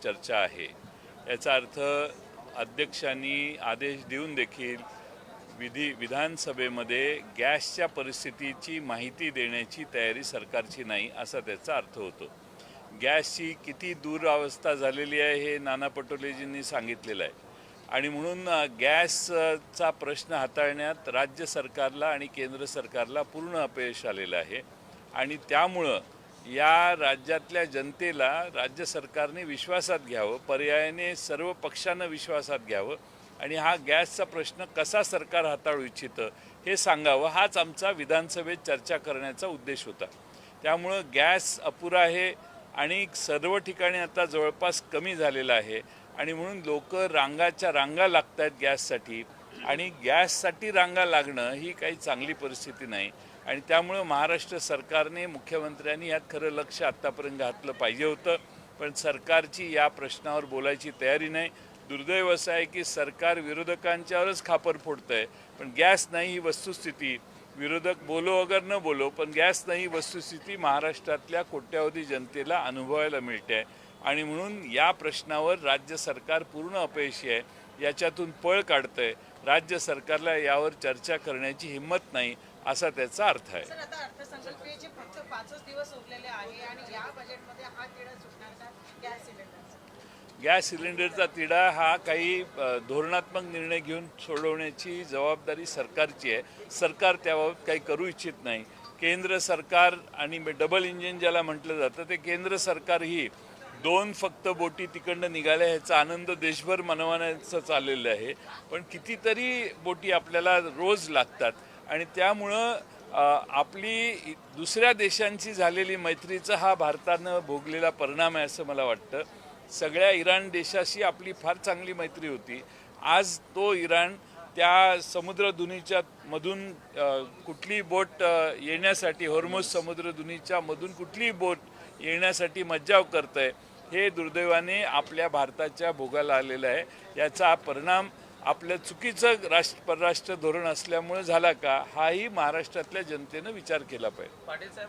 चर्चा आहे। याचा अर्थ अध्यक्षांनी आदेश देऊन देखील विधानसभेमध्ये गॅसच्या परिस्थितीची माहिती देण्याची तयारी सरकारची नाही असा त्याचा अर्थ होतो। गॅसची किती दुरावस्था झालेली आहे हे नाना पटोलेजींनी सांगितलेलं आहे आणि म्हणून गॅसचा प्रश्न हाताळण्यात राज्य सरकारला आणि केंद्र सरकारला पूर्ण अपयश आलेलं आहे आणि त्यामुळं या राज्यातल्या जनतेला राज्य सरकारने विश्वासात घ्यावं, पर्यायाने सर्व पक्षांना विश्वासात घ्यावं आणि हा गॅसचा प्रश्न कसा सरकार हाताळू इच्छितं हे सांगावं, हाच आमचा विधानसभेत चर्चा करण्याचा उद्देश होता। त्यामुळं गॅस अपुरा आहे आणि सर्व ठिकाणी आता जवळपास कमी झालेला आहे आणि म्हणून लोक रांगाच्या रांगा लागत आहेत गॅससाठी आणि गॅससाठी रांगा लागणं ही काही चांगली परिस्थिती नाही आणि त्यामुळं महाराष्ट्र सरकारने, मुख्यमंत्र्यांनी यात खरं लक्ष आत्तापर्यंत घातलं पाहिजे होतं, पण सरकारची या प्रश्नावर बोलायची तयारी नाही। दुर्दैव असं आहे की सरकार विरोधकांच्यावरच खापर फोडतं आहे, पण गॅस नाही ही वस्तुस्थिती। विरोधक बोलो अगर न बोलो, पण गॅस नाही वस्तुस्थिती महाराष्ट्रातल्या कोट्यावधी जनतेला अनुभवायला मिळते आणि म्हणून या प्रश्नावर राज्य सरकार पूर्ण अपयशी आहे, याच्यातून पळ काढतंय। राज्य सरकारला यावर चर्चा करण्याची हिंमत नाही असा त्याचा अर्थ आहे। सर, आता अर्थसंकल्पीय फक्त 5च दिवस उरलेले आहे आणि या बजेटमध्ये हा तिढा सुटणार का गॅस सिलेंडरचा? गॅस सिलेंडरचा तिढा हा काही धोरणात्मक निर्णय घेऊन सोडवण्याची जबाबदारी सरकारची आहे। सरकार त्याबाबत काही करू इच्छित नाही। केंद्र सरकार आणि डबल इंजिन ज्याला म्हटलं जातं ते केंद्र सरकारही दोन फक्त बोटी तिकडनं निघाल्या ह्याचा आनंद देशभर मनवण्याचं चाललेलं आहे, पण कितीतरी बोटी आपल्याला रोज लागतात आणि त्यामुळं आपली दुसऱ्या देशांची झालेली मैत्रीचा हा भारतानं भोगलेला परिणाम आहे असं मला वाटतं। सगळ्या इराण देशाशी आपली फार चांगली मैत्री होती, आज तो इराण त्या समुद्रधुनीच्या मधून कुठली बोट येण्यासाठी, होर्मुझ समुद्रधुनीच्या मधून कुठलीही बोट येण्यासाठी मज्जाव करत आहे, हे दुर्दैवाने आपल्या भारताच्या भोगाला आलेलं आहे। याचा परिणाम आपलं चुकीचं परराष्ट्र धोरण असल्यामुळे झाला का, हाही महाराष्ट्रातल्या जनतेनं विचार केला पाहिजे।